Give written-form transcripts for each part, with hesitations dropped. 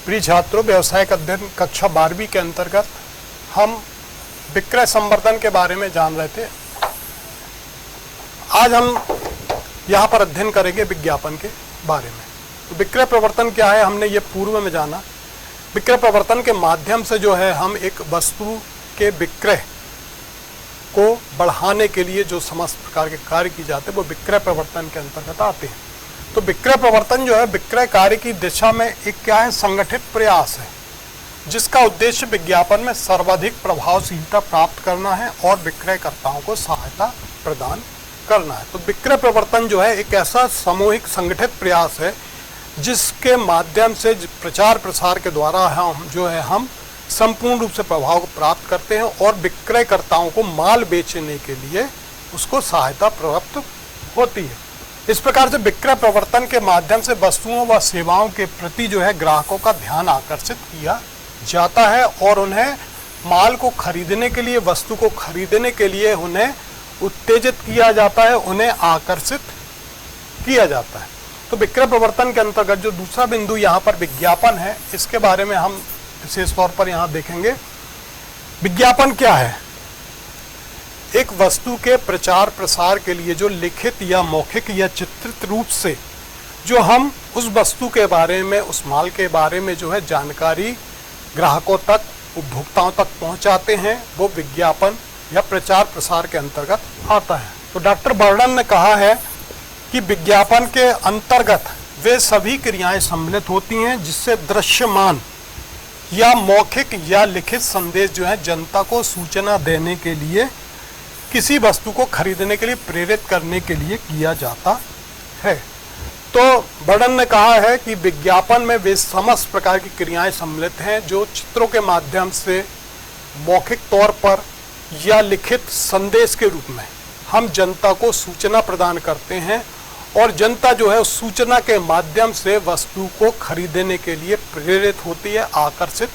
प्रिय छात्रों, व्यवसायिक अध्ययन कक्षा 12वीं के अंतर्गत हम विक्रय संवर्धन के बारे में जान रहे थे। आज हम यहाँ पर अध्ययन करेंगे विज्ञापन के बारे में। तो विक्रय प्रवर्तन क्या है, हमने ये पूर्व में जाना। विक्रय प्रवर्तन के माध्यम से जो है हम एक वस्तु के विक्रय को बढ़ाने के लिए जो समस्त प्रकार के कार्य किए जाते हैं वो विक्रय प्रवर्तन के अंतर्गत आते हैं। तो विक्रय प्रवर्तन जो है विक्रय कार्य की दिशा में एक क्या है, संगठित प्रयास है, जिसका उद्देश्य विज्ञापन में सर्वाधिक प्रभावशीलता प्राप्त करना है और विक्रयकर्ताओं को सहायता प्रदान करना है। तो विक्रय प्रवर्तन जो है एक ऐसा सामूहिक संगठित प्रयास है जिसके माध्यम से प्रचार प्रसार के द्वारा हम संपूर्ण रूप से प्रभाव को प्राप्त करते हैं और विक्रयकर्ताओं को माल बेचने के लिए उसको सहायता प्राप्त होती है। इस प्रकार से विक्रय प्रवर्तन के माध्यम से वस्तुओं व सेवाओं के प्रति जो है ग्राहकों का ध्यान आकर्षित किया जाता है और उन्हें माल को खरीदने के लिए, वस्तु को खरीदने के लिए उन्हें उत्तेजित किया जाता है, उन्हें आकर्षित किया जाता है। तो विक्रय प्रवर्तन के अंतर्गत जो दूसरा बिंदु यहाँ पर विज्ञापन है, इसके बारे में हम विशेष तौर पर यहाँ देखेंगे। विज्ञापन क्या है? एक वस्तु के प्रचार प्रसार के लिए जो लिखित या मौखिक या चित्रित रूप से जो हम उस वस्तु के बारे में, उस माल के बारे में जो है जानकारी ग्राहकों तक, उपभोक्ताओं तक पहुंचाते हैं, वो विज्ञापन या प्रचार प्रसार के अंतर्गत आता है। तो डॉक्टर बर्डन ने कहा है कि विज्ञापन के अंतर्गत वे सभी क्रियाएं सम्मिलित होती हैं जिससे दृश्यमान या मौखिक या लिखित संदेश जो है जनता को सूचना देने के लिए, किसी वस्तु को खरीदने के लिए प्रेरित करने के लिए किया जाता है। तो बर्डन ने कहा है कि विज्ञापन में वे समस्त प्रकार की क्रियाएं सम्मिलित हैं जो चित्रों के माध्यम से, मौखिक तौर पर या लिखित संदेश के रूप में हम जनता को सूचना प्रदान करते हैं और जनता जो है उस सूचना के माध्यम से वस्तु को खरीदने के लिए प्रेरित होती है, आकर्षित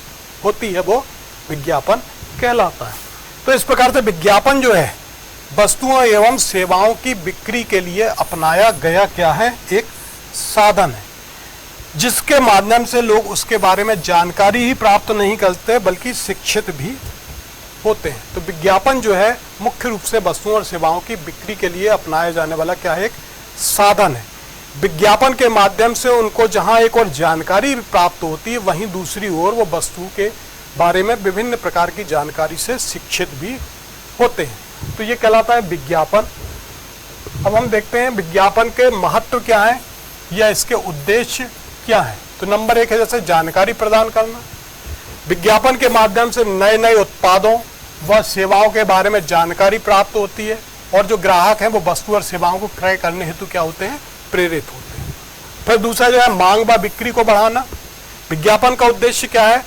होती है, वो विज्ञापन कहलाता है। तो इस प्रकार से विज्ञापन जो है वस्तुओं एवं सेवाओं की बिक्री के लिए अपनाया गया क्या है, एक साधन है जिसके माध्यम से लोग उसके बारे में जानकारी ही प्राप्त नहीं करते बल्कि शिक्षित भी होते हैं। तो विज्ञापन जो है मुख्य रूप से वस्तुओं और सेवाओं की बिक्री के लिए अपनाया जाने वाला क्या है, एक साधन है। विज्ञापन के माध्यम से उनको जहां एक और जानकारी प्राप्त होती है, वहीं दूसरी ओर वो वस्तु के बारे में विभिन्न प्रकार की जानकारी से शिक्षित भी होते हैं। तो ये कहलाता है विज्ञापन। अब हम देखते हैं विज्ञापन के महत्व क्या है या इसके उद्देश्य क्या है। तो नंबर 1 है जैसे जानकारी प्रदान करना। विज्ञापन के माध्यम से नए नए उत्पादों व सेवाओं के बारे में जानकारी प्राप्त होती है और जो ग्राहक हैं वो वस्तु और सेवाओं को क्रय करने हेतु क्या होते हैं, प्रेरित होते हैं। फिर दूसरा जो है मांग व बिक्री को बढ़ाना। विज्ञापन का उद्देश्य क्या है,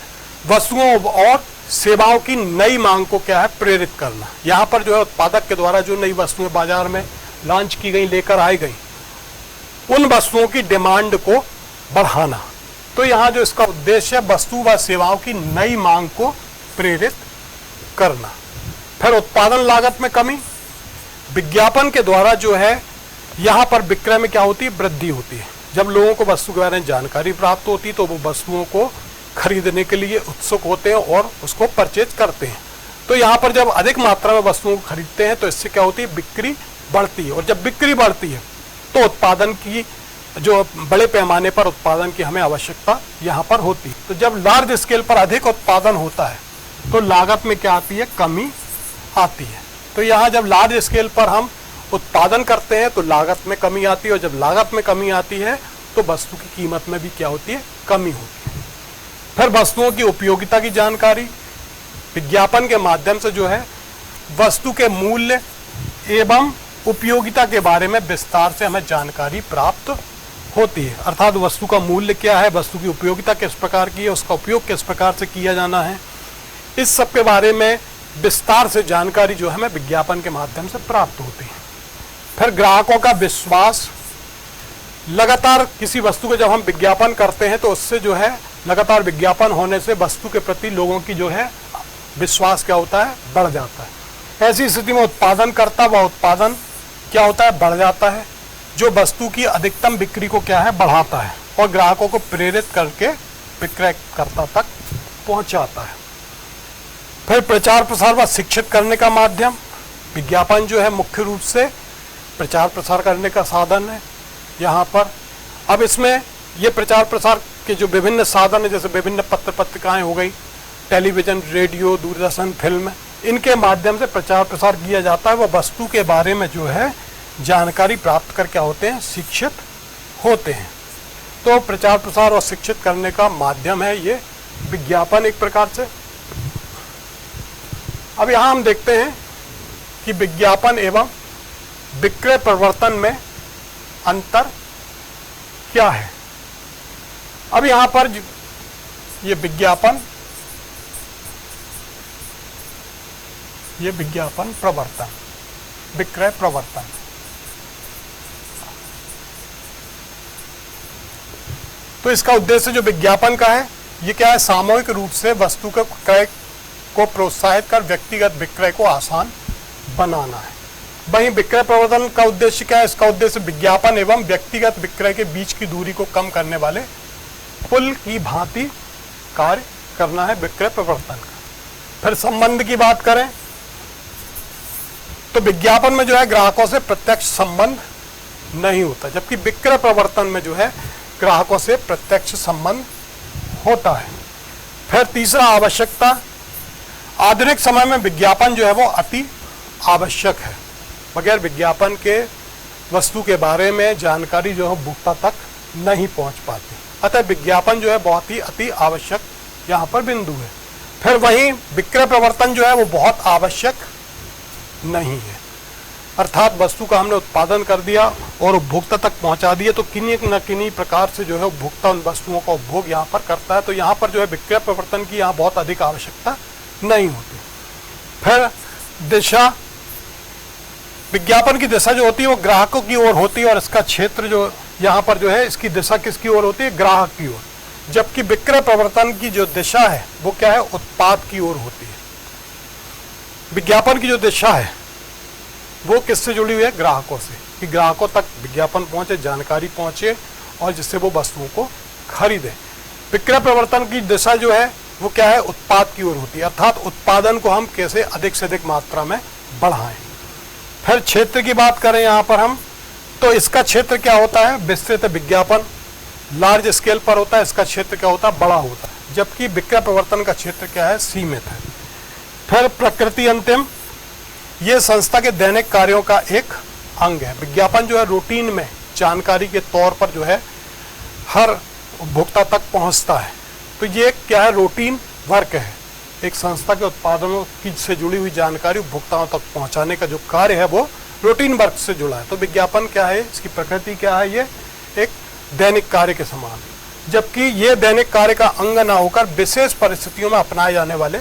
वस्तुओं और सेवाओं की नई मांग को क्या है, प्रेरित करना। यहाँ पर जो है उत्पादक के द्वारा जो नई वस्तुएं बाजार में लॉन्च की गई, लेकर आई गई, उन वस्तुओं की डिमांड को बढ़ाना। तो यहाँ जो इसका उद्देश्य है वस्तु व सेवाओं की नई मांग को प्रेरित करना। फिर उत्पादन लागत में कमी। विज्ञापन के द्वारा जो है यहाँ पर विक्रय में क्या होती है, वृद्धि होती है। जब लोगों को वस्तु के बारे में जानकारी प्राप्त होती है तो वो वस्तुओं को खरीदने के लिए उत्सुक होते हैं और उसको परचेज करते हैं। तो यहाँ पर जब अधिक मात्रा में वस्तुओं को खरीदते हैं तो इससे क्या होती है, बिक्री बढ़ती है। और जब बिक्री बढ़ती है तो उत्पादन की, जो बड़े पैमाने पर उत्पादन की हमें आवश्यकता यहाँ पर होती है। तो जब लार्ज स्केल पर अधिक उत्पादन होता है तो लागत में क्या आती है, कमी आती है। तो यहाँ जब लार्ज स्केल पर हम उत्पादन करते हैं तो लागत में कमी आती है और जब लागत में कमी आती है तो वस्तु की कीमत में भी क्या होती है, कमी होती है। फिर वस्तुओं की उपयोगिता की जानकारी। विज्ञापन के माध्यम से जो है वस्तु के मूल्य एवं उपयोगिता के बारे में विस्तार से हमें जानकारी प्राप्त होती है। अर्थात वस्तु का मूल्य क्या है, वस्तु की उपयोगिता किस प्रकार की है, उसका उपयोग किस प्रकार से किया जाना है, इस सब के बारे में विस्तार से जानकारी जो है हमें विज्ञापन के माध्यम से प्राप्त होती है। फिर ग्राहकों का विश्वास। लगातार किसी वस्तु को जब हम विज्ञापन करते हैं तो उससे जो है लगातार विज्ञापन होने से वस्तु के प्रति लोगों की जो है विश्वास क्या होता है, बढ़ जाता है। ऐसी स्थिति में उत्पादनकर्ता व उत्पादन क्या होता है, बढ़ जाता है, जो वस्तु की अधिकतम बिक्री को क्या है, बढ़ाता है और ग्राहकों को प्रेरित करके विक्रयकर्ता तक पहुंचाता है। फिर प्रचार प्रसार व शिक्षित करने का माध्यम, विज्ञापन जो है मुख्य रूप से प्रचार प्रसार करने का साधन है यहाँ पर। अब इसमें ये प्रचार प्रसार के जो विभिन्न साधन है, जैसे विभिन्न पत्र पत्रिकाएं हो गई, टेलीविजन, रेडियो, दूरदर्शन, फिल्म, इनके माध्यम से प्रचार प्रसार किया जाता है। वह वस्तु के बारे में जो है जानकारी प्राप्त कर क्या होते हैं, शिक्षित होते हैं। तो प्रचार प्रसार और शिक्षित करने का माध्यम है ये विज्ञापन एक प्रकार से। अब यहाँ हम देखते हैं कि विज्ञापन एवं विक्रय प्रवर्तन में अंतर क्या है। अब यहाँ पर ये विज्ञापन प्रवर्तन, विक्रय प्रवर्तन, तो इसका उद्देश्य जो विज्ञापन का है ये क्या है, सामूहिक रूप से वस्तु के क्रय को प्रोत्साहित कर व्यक्तिगत विक्रय को आसान बनाना है। वहीं विक्रय प्रवर्तन का उद्देश्य क्या है, इसका उद्देश्य विज्ञापन एवं व्यक्तिगत विक्रय के बीच की दूरी को कम करने वाले पुल की भांति कार्य करना है विक्रय प्रवर्तन का। फिर संबंध की बात करें तो विज्ञापन में जो है ग्राहकों से प्रत्यक्ष संबंध नहीं होता, जबकि विक्रय प्रवर्तन में जो है ग्राहकों से प्रत्यक्ष संबंध होता है। फिर तीसरा, आवश्यकता। आधुनिक समय में विज्ञापन जो है वो अति आवश्यक है। बगैर विज्ञापन के वस्तु के बारे में जानकारी जो है उपभोक्ता तक नहीं पहुंच पाती, अतः विज्ञापन जो है बहुत ही अति आवश्यक यहाँ पर बिंदु है। फिर वहीं विक्रय प्रवर्तन जो है वो बहुत आवश्यक नहीं है, अर्थात वस्तु का हमने उत्पादन कर दिया और उपभोक्ता तक पहुंचा दिया तो किन्हीं न किन्हीं प्रकार से जो है उपभोक्ता उन वस्तुओं का उपभोग यहाँ पर करता है, तो यहाँ पर जो है विक्रय प्रवर्तन की यहाँ बहुत अधिक आवश्यकता नहीं होती। फिर दिशा, विज्ञापन की दिशा जो होती है वो ग्राहकों की ओर होती है और इसका क्षेत्र जो यहाँ पर जो है इसकी दिशा किसकी ओर होती है, ग्राहक की ओर, जबकि विक्रय प्रवर्तन की जो दिशा है वो क्या है, उत्पाद की ओर होती है। विज्ञापन की जो दिशा है वो किससे जुड़ी हुई है, ग्राहकों से, कि ग्राहकों तक विज्ञापन पहुंचे, जानकारी पहुंचे और जिससे वो वस्तुओं को खरीदे। विक्रय प्रवर्तन की दिशा जो है वो क्या है, उत्पाद की ओर होती है, अर्थात उत्पादन को हम कैसे अधिक से अधिक मात्रा में बढ़ाएं। फिर क्षेत्र की बात करें यहाँ पर हम, तो इसका क्षेत्र क्या होता है, विस्तृत विज्ञापन लार्ज स्केल पर होता है, इसका क्षेत्र क्या होता है, बड़ा होता है, जबकि विक्रय प्रवर्तन का क्षेत्र क्या है, सीमित है। फिर प्रकृति अंतिम, ये संस्था के दैनिक कार्यों का एक अंग है। विज्ञापन जो है रूटीन में जानकारी के तौर पर जो है हर उपभोक्ता तक पहुंचता है, तो ये क्या है, रूटीन वर्क है। एक संस्था के उत्पादनों की से जुड़ी हुई जानकारी उपभोक्ताओं तक पहुंचाने का जो कार्य है वो रूटीन वर्क से जुड़ा है। तो विज्ञापन क्या है, इसकी प्रकृति क्या है, ये एक दैनिक कार्य के समान, जबकि ये दैनिक कार्य का अंग ना होकर विशेष परिस्थितियों में अपनाए जाने वाले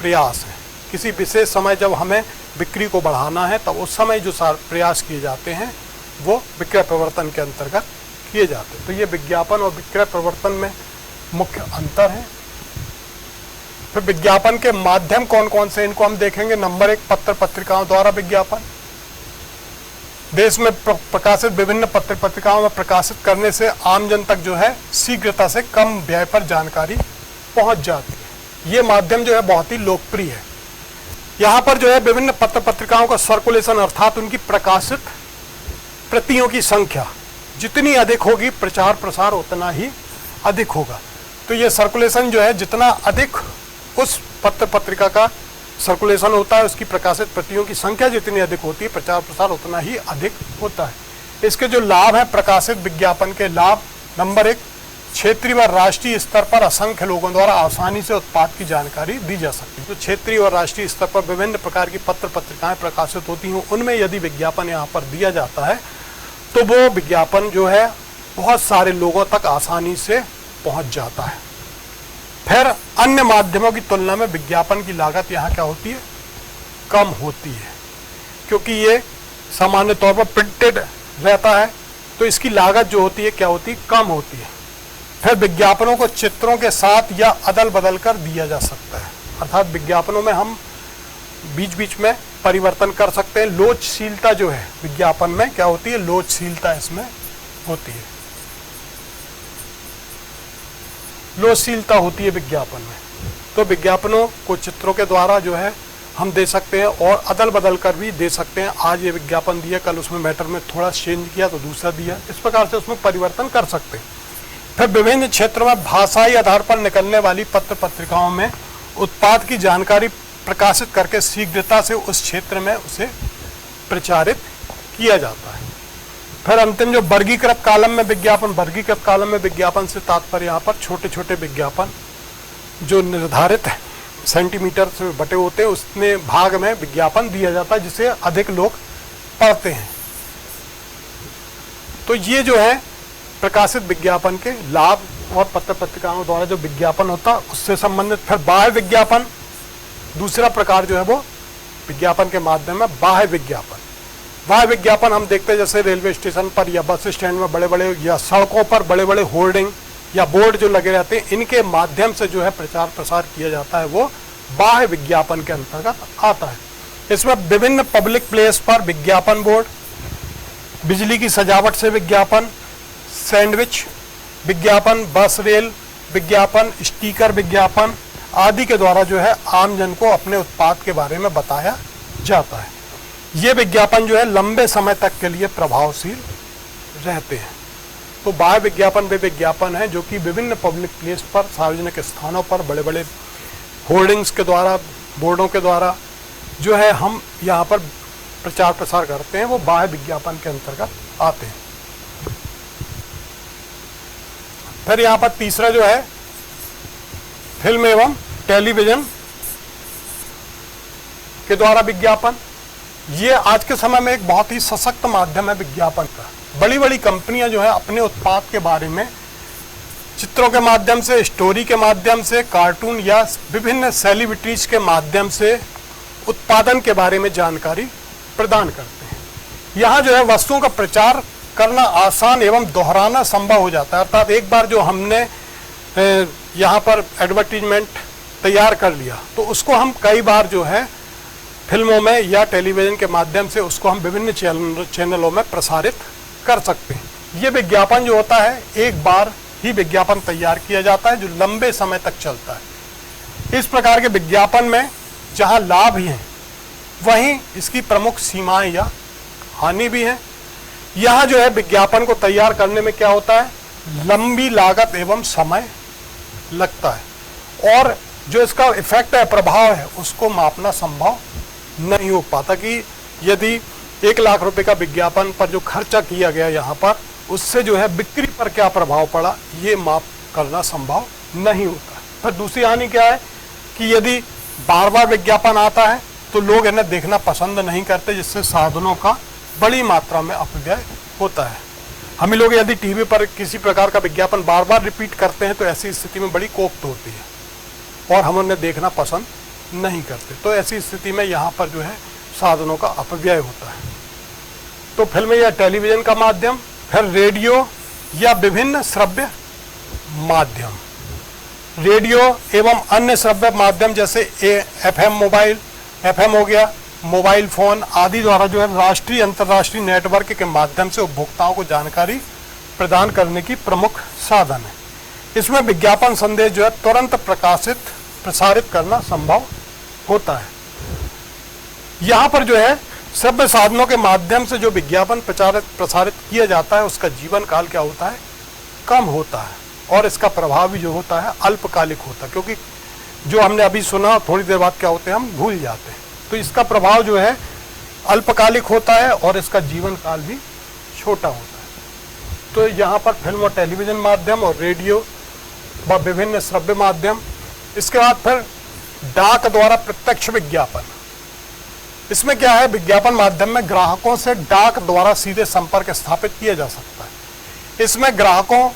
प्रयास है। किसी विशेष समय जब हमें बिक्री को बढ़ाना है तब उस समय जो प्रयास किए जाते हैं वो विक्रय प्रवर्तन के अंतर्गत किए जाते हैं। तो ये विज्ञापन और विक्रय प्रवर्तन में मुख्य अंतर है। फिर विज्ञापन के माध्यम कौन कौन से, इनको हम देखेंगे। नंबर 1, पत्र पत्रिकाओं द्वारा विज्ञापन। देश में प्रकाशित विभिन्न पत्र पत्रिकाओं में प्रकाशित करने से आम जन तक जो है शीघ्रता से कम व्यय पर जानकारी पहुंच जाती है। ये माध्यम जो है बहुत ही लोकप्रिय है। यहाँ पर जो है विभिन्न पत्र पत्रिकाओं का सर्कुलेशन, अर्थात उनकी प्रकाशित प्रतियों की संख्या जितनी अधिक होगी, प्रचार प्रसार उतना ही अधिक होगा। तो ये सर्कुलेशन जो है जितना अधिक उस पत्र पत्रिका का सर्कुलेशन होता है, उसकी प्रकाशित प्रतियों की संख्या जितनी अधिक होती है, प्रचार प्रसार उतना ही अधिक होता है। इसके जो लाभ है, प्रकाशित विज्ञापन के लाभ, नंबर 1, क्षेत्रीय व राष्ट्रीय स्तर पर असंख्य लोगों द्वारा आसानी से उत्पाद की जानकारी दी जा सकती है। तो क्षेत्रीय और राष्ट्रीय स्तर पर विभिन्न प्रकार की पत्र पत्रिकाएं प्रकाशित होती हैं, उनमें यदि विज्ञापन यहाँ पर दिया जाता है तो वो विज्ञापन जो है बहुत सारे लोगों तक आसानी से पहुँच जाता है। फिर अन्य माध्यमों की तुलना में विज्ञापन की लागत यहाँ क्या होती है, कम होती है, क्योंकि ये सामान्य तौर पर प्रिंटेड रहता है, तो इसकी लागत जो होती है क्या होती है, कम होती है। फिर विज्ञापनों को चित्रों के साथ या अदल बदल कर दिया जा सकता है, अर्थात विज्ञापनों में हम बीच बीच में परिवर्तन कर सकते हैं। लोचशीलता जो है विज्ञापन में क्या होती है, लोचशीलता इसमें होती है। लोचशीलता होती है विज्ञापन में। तो विज्ञापनों को चित्रों के द्वारा जो है हम दे सकते हैं और अदल बदल कर भी दे सकते हैं। आज ये विज्ञापन दिया, कल उसमें मैटर में थोड़ा चेंज किया तो दूसरा दिया, इस प्रकार से उसमें परिवर्तन कर सकते हैं। फिर विभिन्न क्षेत्रों में भाषाई आधार पर निकलने वाली पत्र पत्रिकाओं में उत्पाद की जानकारी प्रकाशित करके शीघ्रता से उस क्षेत्र में उसे प्रचारित किया जाता है। फिर अंतिम जो वर्गीकृत कॉलम में विज्ञापन, वर्गीकृत कॉलम में विज्ञापन से तात्पर्य यहाँ पर छोटे छोटे विज्ञापन जो निर्धारित है सेंटीमीटर से बटे होते हैं, उसमें भाग में विज्ञापन दिया जाता है जिसे अधिक लोग पढ़ते हैं। तो ये जो है प्रकाशित विज्ञापन के लाभ और पत्र पत्रिकाओं द्वारा जो विज्ञापन होता है उससे संबंधित। फिर बाह्य विज्ञापन, दूसरा प्रकार जो है वो विज्ञापन के माध्यम में बाह्य विज्ञापन। बाह्य विज्ञापन हम देखते हैं जैसे रेलवे स्टेशन पर या बस स्टैंड में बड़े बड़े या सड़कों पर बड़े बड़े होर्डिंग या बोर्ड जो लगे रहते हैं, इनके माध्यम से जो है प्रचार प्रसार किया जाता है, वो बाह्य विज्ञापन के अंतर्गत आता है। इसमें विभिन्न पब्लिक प्लेस पर विज्ञापन बोर्ड, बिजली की सजावट से विज्ञापन, सैंडविच विज्ञापन, बस रेल विज्ञापन, स्टिकर विज्ञापन आदि के द्वारा जो है आम जन को अपने उत्पाद के बारे में बताया जाता है। ये विज्ञापन जो है लंबे समय तक के लिए प्रभावशील रहते हैं। तो बाह्य विज्ञापन वे विज्ञापन है जो कि विभिन्न पब्लिक प्लेस पर, सार्वजनिक स्थानों पर बड़े बड़े होर्डिंग्स के द्वारा, बोर्डों के द्वारा जो है हम यहाँ पर प्रचार प्रसार करते हैं, वो बाह्य विज्ञापन के अंतर्गत आते हैं। फिर यहाँ पर तीसरा जो है फिल्म एवं टेलीविजन के द्वारा विज्ञापन। ये आज के समय में एक बहुत ही सशक्त माध्यम है विज्ञापन का। बड़ी बड़ी कंपनियां जो है अपने उत्पाद के बारे में चित्रों के माध्यम से, स्टोरी के माध्यम से, कार्टून या विभिन्न सेलिब्रिटीज के माध्यम से उत्पादन के बारे में जानकारी प्रदान करते हैं। यहाँ जो है वस्तुओं का प्रचार करना आसान एवं दोहराना संभव हो जाता है। अर्थात एक बार जो हमने यहाँ पर एडवर्टीजमेंट तैयार कर लिया तो उसको हम कई बार जो है फिल्मों में या टेलीविज़न के माध्यम से उसको हम विभिन्न चैनलों में प्रसारित कर सकते हैं। ये विज्ञापन जो होता है एक बार ही विज्ञापन तैयार किया जाता है जो लंबे समय तक चलता है। इस प्रकार के विज्ञापन में जहाँ लाभ ही हैं वहीं इसकी प्रमुख सीमाएं या हानि भी हैं। यहाँ जो है विज्ञापन को तैयार करने में क्या होता है, लंबी लागत एवं समय लगता है और जो इसका इफेक्ट है, प्रभाव है, उसको मापना संभव नहीं हो पाता कि यदि 1 लाख रुपए का विज्ञापन पर जो खर्चा किया गया यहाँ पर उससे जो है बिक्री पर क्या प्रभाव पड़ा, ये माप करना संभव नहीं होता। फिर दूसरी हानि क्या है कि यदि बार बार विज्ञापन आता है तो लोग इन्हें देखना पसंद नहीं करते, जिससे साधनों का बड़ी मात्रा में अपव्यय होता है। हम लोग यदि टीवी पर किसी प्रकार का विज्ञापन बार बार रिपीट करते हैं तो ऐसी स्थिति में बड़ी कोफ्त होती है और हम उन्हें देखना पसंद नहीं करते। तो ऐसी स्थिति में यहाँ पर जो है साधनों का अपव्यय होता है। तो फिल्म या टेलीविज़न का माध्यम, फिर रेडियो या विभिन्न श्रव्य माध्यम, रेडियो एवं अन्य श्रव्य माध्यम जैसे FM मोबाइल, FM हो गया, मोबाइल फ़ोन आदि द्वारा जो है राष्ट्रीय अंतर्राष्ट्रीय नेटवर्क के माध्यम से उपभोक्ताओं को जानकारी प्रदान करने की प्रमुख साधन है। इसमें विज्ञापन संदेश जो है तुरंत प्रसारित करना संभव होता है। यहाँ पर जो है श्रव्य साधनों के माध्यम से जो विज्ञापन प्रसारित किया जाता है उसका जीवन काल क्या होता है, कम होता है और इसका प्रभाव भी जो होता है अल्पकालिक होता है, क्योंकि जो हमने अभी सुना थोड़ी देर बाद क्या होते हैं हम भूल जाते हैं। तो इसका प्रभाव जो है अल्पकालिक होता है और इसका जीवन काल भी छोटा होता है। तो यहाँ पर फिल्म और टेलीविज़न माध्यम और रेडियो व विभिन्न श्रव्य माध्यम। इसके बाद फिर डाक द्वारा प्रत्यक्ष विज्ञापन। इसमें क्या है, विज्ञापन माध्यम में ग्राहकों से डाक द्वारा सीधे संपर्क स्थापित किया जा सकता है। इसमें ग्राहकों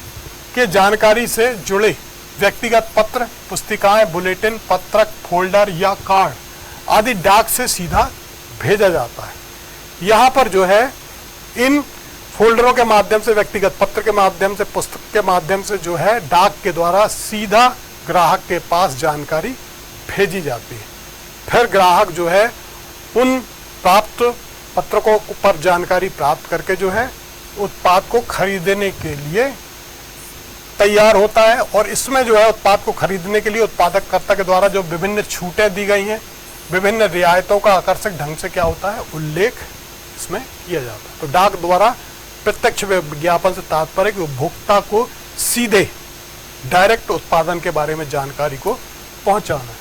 के जानकारी से जुड़े व्यक्तिगत पत्र, पुस्तिकाएं, बुलेटिन, पत्रक, फोल्डर या कार्ड आदि डाक से सीधा भेजा जाता है। यहाँ पर जो है इन फोल्डरों के माध्यम से, व्यक्तिगत पत्र के माध्यम से, पुस्तक के माध्यम से जो है डाक के द्वारा सीधा ग्राहक के पास जानकारी भेजी जाती है। फिर ग्राहक जो है उन प्राप्त पत्रकों पर जानकारी प्राप्त करके जो है उत्पाद को खरीदने के लिए तैयार होता है और इसमें जो है उत्पाद को खरीदने के लिए उत्पादककर्ता के द्वारा जो विभिन्न छूटें दी गई हैं, विभिन्न रियायतों का आकर्षक ढंग से क्या होता है, उल्लेख इसमें किया जाता है। तो डाक द्वारा प्रत्यक्ष विज्ञापन से तात्पर्य कि उपभोक्ता को सीधे डायरेक्ट उत्पादन के बारे में जानकारी को पहुंचाना है।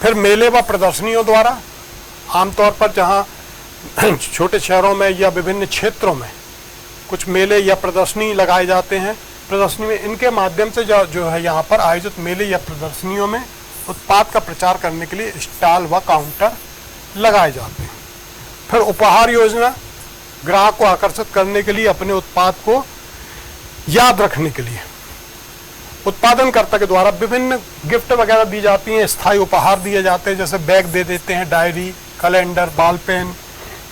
फिर मेले व प्रदर्शनियों द्वारा, आमतौर पर जहां छोटे शहरों में या विभिन्न क्षेत्रों में कुछ मेले या प्रदर्शनी लगाए जाते हैं, प्रदर्शनी में इनके माध्यम से जो है यहाँ पर आयोजित मेले या प्रदर्शनियों में उत्पाद का प्रचार करने के लिए स्टॉल व काउंटर लगाए जाते हैं। फिर उपहार योजना, ग्राहक को आकर्षित करने के लिए, अपने उत्पाद को याद रखने के लिए उत्पादनकर्ता के द्वारा विभिन्न गिफ्ट वगैरह दी जाती हैं, स्थायी उपहार दिए जाते हैं, जैसे बैग दे देते हैं, डायरी, कैलेंडर, बॉल पेन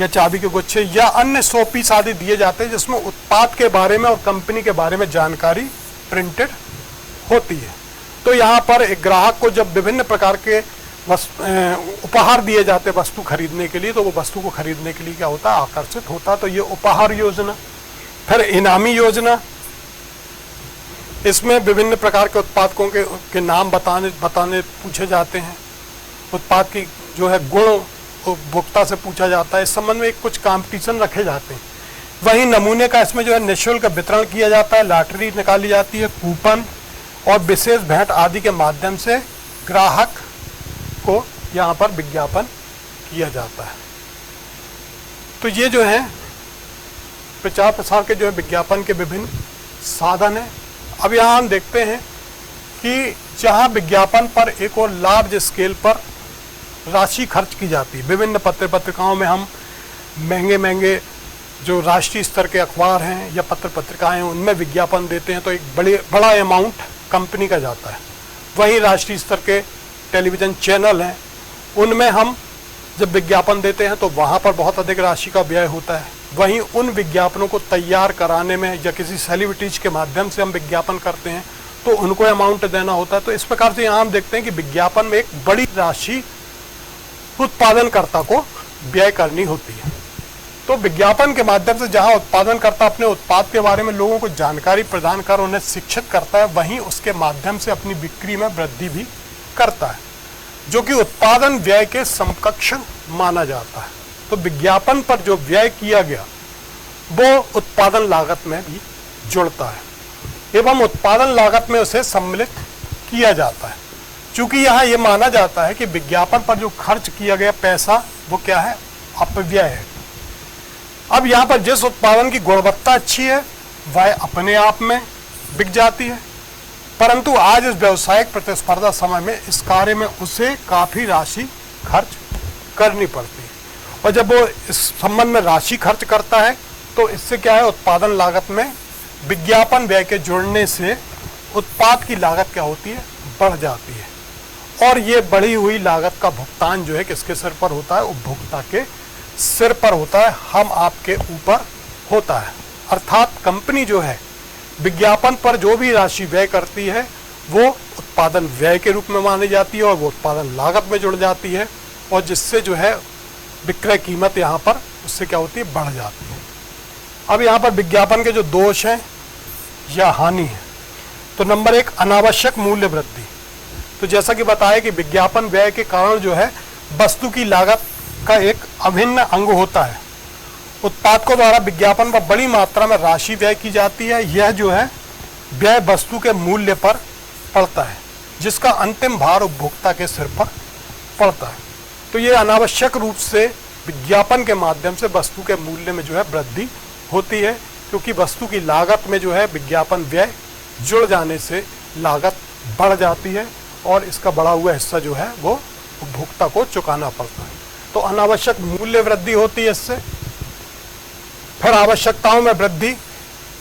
या चाबी के गुच्छे या अन्य 100 पीस आदि दिए जाते हैं, जिसमें उत्पाद के बारे में और कंपनी के बारे में जानकारी प्रिंटेड होती है। तो यहाँ पर एक ग्राहक को जब विभिन्न प्रकार के उपहार दिए जाते हैं वस्तु खरीदने के लिए, तो वो वस्तु को खरीदने के लिए क्या होता है, आकर्षित होता है। तो ये उपहार योजना। फिर इनामी योजना, इसमें विभिन्न प्रकार के उत्पादकों के नाम बताने पूछे जाते हैं, उत्पाद की जो है गुण उपभोक्ता से पूछा जाता है, इस संबंध में कुछ कंपटीशन रखे जाते हैं। वहीं नमूने का इसमें जो है निःशुल्क वितरण किया जाता है, लॉटरी निकाली जाती है, कूपन और विशेष भेंट आदि के माध्यम से ग्राहक को यहाँ पर विज्ञापन किया जाता है। तो ये जो है प्रचार प्रसार के जो है विज्ञापन के विभिन्न साधन हैं। अब यहाँ हम देखते हैं कि जहाँ विज्ञापन पर एक और लार्ज स्केल पर राशि खर्च की जाती है, विभिन्न पत्र पत्रिकाओं में हम महंगे जो राष्ट्रीय स्तर के अखबार हैं या पत्र पत्रिकाएं हैं उनमें विज्ञापन देते हैं, तो एक बड़ा अमाउंट कंपनी का जाता है। वहीं राष्ट्रीय स्तर के टेलीविज़न चैनल हैं, उनमें हम जब विज्ञापन देते हैं तो वहाँ पर बहुत अधिक राशि का व्यय होता है। वहीं उन विज्ञापनों को तैयार कराने में या किसी सेलिब्रिटीज के माध्यम से हम विज्ञापन करते हैं तो उनको अमाउंट देना होता है। तो इस प्रकार से यहाँ हम देखते हैं कि विज्ञापन में एक बड़ी राशि उत्पादनकर्ता को व्यय करनी होती है। तो विज्ञापन के माध्यम से जहां उत्पादनकर्ता अपने उत्पाद के बारे में लोगों को जानकारी प्रदान कर उन्हें शिक्षित करता है, वहीं उसके माध्यम से अपनी बिक्री में वृद्धि भी करता है, जो कि उत्पादन व्यय के समकक्ष माना जाता है। तो विज्ञापन पर जो व्यय किया गया वो उत्पादन लागत में भी जुड़ता है एवं उत्पादन लागत में उसे सम्मिलित किया जाता है। चूंकि यहाँ ये माना जाता है कि विज्ञापन पर जो खर्च किया गया पैसा वो क्या है, अपव्यय है। अब यहाँ पर जिस उत्पादन की गुणवत्ता अच्छी है वह अपने आप में बिक जाती है, परंतु आज इस व्यावसायिक प्रतिस्पर्धा समय में इस कार्य में उसे काफ़ी राशि खर्च करनी पड़ती है। और जब वो इस संबंध में राशि खर्च करता है तो इससे क्या है, उत्पादन लागत में विज्ञापन व्यय के जुड़ने से उत्पाद की लागत क्या होती है, बढ़ जाती है। और ये बढ़ी हुई लागत का भुगतान जो है किसके सिर पर होता है, उपभोक्ता के सिर पर होता है, हम आपके ऊपर होता है। अर्थात कंपनी जो है विज्ञापन पर जो भी राशि व्यय करती है वो उत्पादन व्यय के रूप में मानी जाती है और वो उत्पादन लागत में जुड़ जाती है, और जिससे जो है विक्रय कीमत यहाँ पर उससे क्या होती है, बढ़ जाती है। अब यहाँ पर विज्ञापन के जो दोष हैं या हानि है, तो नंबर 1 अनावश्यक मूल्य वृद्धि। तो जैसा कि बताया कि विज्ञापन व्यय के कारण जो है वस्तु की लागत का एक अभिन्न अंग होता है। उत्पादकों द्वारा विज्ञापन पर बड़ी मात्रा में राशि व्यय की जाती है, यह जो है व्यय वस्तु के मूल्य पर पड़ता है, जिसका अंतिम भार उपभोक्ता के सिर पर पड़ता है। तो ये अनावश्यक रूप से विज्ञापन के माध्यम से वस्तु के मूल्य में जो है वृद्धि होती है, क्योंकि वस्तु की लागत में जो है विज्ञापन व्यय जुड़ जाने से लागत बढ़ जाती है और इसका बढ़ा हुआ हिस्सा जो है वो उपभोक्ता को चुकाना पड़ता है। तो अनावश्यक मूल्य वृद्धि होती है इससे। फिर आवश्यकताओं में वृद्धि।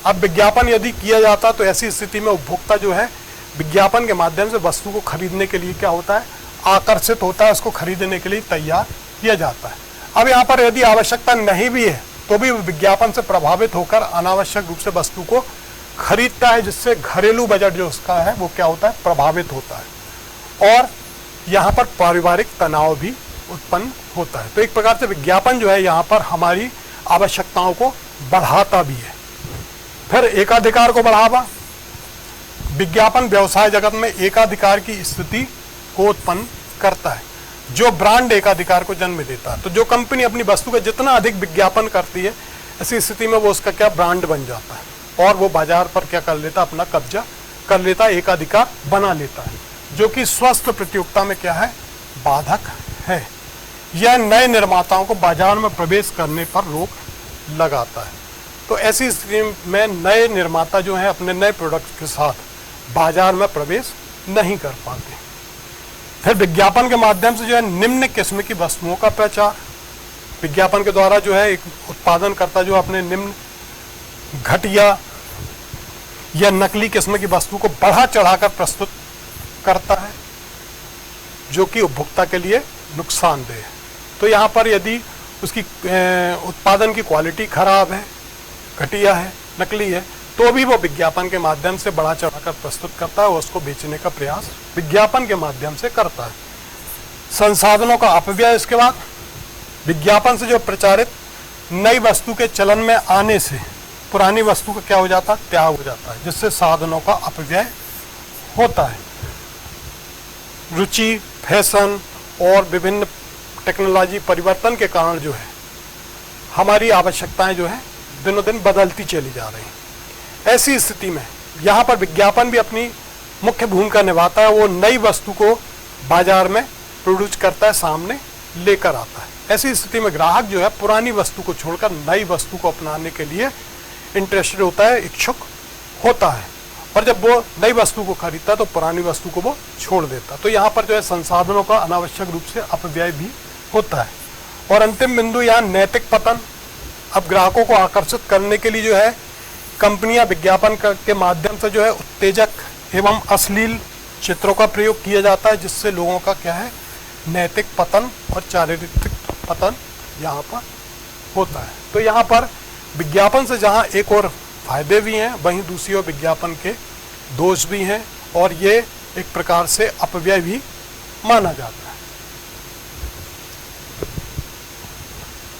अब विज्ञापन यदि किया जाता तो ऐसी स्थिति में उपभोक्ता जो है विज्ञापन के माध्यम से वस्तु को खरीदने के लिए क्या होता है, आकर्षित होता है, उसको खरीदने के लिए तैयार किया जाता है। अब यहाँ पर यदि आवश्यकता नहीं भी है तो भी विज्ञापन से प्रभावित होकर अनावश्यक रूप से वस्तु को खरीदता है, जिससे घरेलू बजट जो उसका है वो क्या होता है, प्रभावित होता है, और यहाँ पर पारिवारिक तनाव भी उत्पन्न होता है। तो एक प्रकार से विज्ञापन जो है यहाँ पर हमारी आवश्यकताओं को बढ़ाता भी है। फिर एकाधिकार को बढ़ावा। विज्ञापन व्यवसाय जगत में एकाधिकार की स्थिति को उत्पन्न करता है, जो ब्रांड एकाधिकार को जन्म देता है। तो जो कंपनी अपनी वस्तु का जितना अधिक विज्ञापन करती है, ऐसी स्थिति में वो उसका क्या ब्रांड बन जाता है और वो बाजार पर क्या कर लेता है, अपना कब्जा कर लेता है, एकाधिकार बना लेता है, जो कि स्वस्थ प्रतियोगिता में क्या है, बाधक है। यह नए निर्माताओं को बाजार में प्रवेश करने पर रोक लगाता है। तो ऐसी स्थिति में नए निर्माता जो हैं अपने नए प्रोडक्ट के साथ बाजार में प्रवेश नहीं कर पाते। फिर विज्ञापन के माध्यम से जो है निम्न किस्म की वस्तुओं का प्रचार, विज्ञापन के द्वारा जो है एक उत्पादनकर्ता जो अपने निम्न, घटिया या नकली किस्म की वस्तु को बढ़ा चढ़ाकर प्रस्तुत करता है, जो कि उपभोक्ता के लिए नुकसानदेह है। तो यहाँ पर यदि उसकी उत्पादन की क्वालिटी खराब है, घटिया है, नकली है, तो भी वो विज्ञापन के माध्यम से बढ़ा चढ़ाकर प्रस्तुत करता है और उसको बेचने का प्रयास विज्ञापन के माध्यम से करता है। संसाधनों का अपव्यय, इसके बाद विज्ञापन से जो प्रचारित नई वस्तु के चलन में आने से पुरानी वस्तु का क्या हो जाता है, त्याग हो जाता है, जिससे साधनों का अपव्यय होता है। रुचि, फैशन और विभिन्न टेक्नोलॉजी परिवर्तन के कारण जो है हमारी आवश्यकताएं जो है दिनों दिन बदलती चली जा रही हैं। ऐसी स्थिति में यहाँ पर विज्ञापन भी अपनी मुख्य भूमिका निभाता है। वो नई वस्तु को बाजार में प्रोड्यूस करता है, सामने लेकर आता है। ऐसी स्थिति में ग्राहक जो है पुरानी वस्तु को छोड़कर नई वस्तु को अपनाने के लिए इंटरेस्टेड होता है, इच्छुक होता है, और जब वो नई वस्तु को खरीदता है तो पुरानी वस्तु को वो छोड़ देता है। तो यहाँ पर जो है संसाधनों का अनावश्यक रूप से अपव्यय भी होता है। और अंतिम बिंदु यहाँ नैतिक पतन। अब ग्राहकों को आकर्षित करने के लिए जो है कंपनियां विज्ञापन के माध्यम से जो है उत्तेजक एवं अश्लील चित्रों का प्रयोग किया जाता है, जिससे लोगों का क्या है, नैतिक पतन और चारित्रिक पतन यहाँ पर होता है। तो यहाँ पर विज्ञापन से जहाँ एक और फायदे भी हैं, वहीं दूसरी ओर विज्ञापन के दोष भी हैं, और ये एक प्रकार से अपव्यय भी माना जाता है।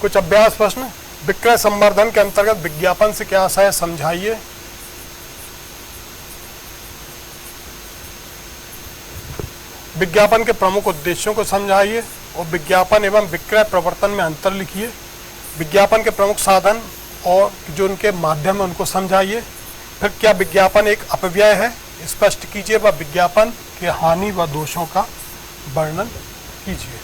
कुछ अभ्यास प्रश्न। विक्रय संवर्धन के अंतर्गत विज्ञापन से क्या आशय है, समझाइए। विज्ञापन के प्रमुख उद्देश्यों को समझाइए और विज्ञापन एवं विक्रय प्रवर्तन में अंतर लिखिए। विज्ञापन के प्रमुख साधन और जो उनके माध्यम है उनको समझाइए। फिर क्या विज्ञापन एक अपव्यय है, स्पष्ट कीजिए, व विज्ञापन के हानि व दोषों का वर्णन कीजिए।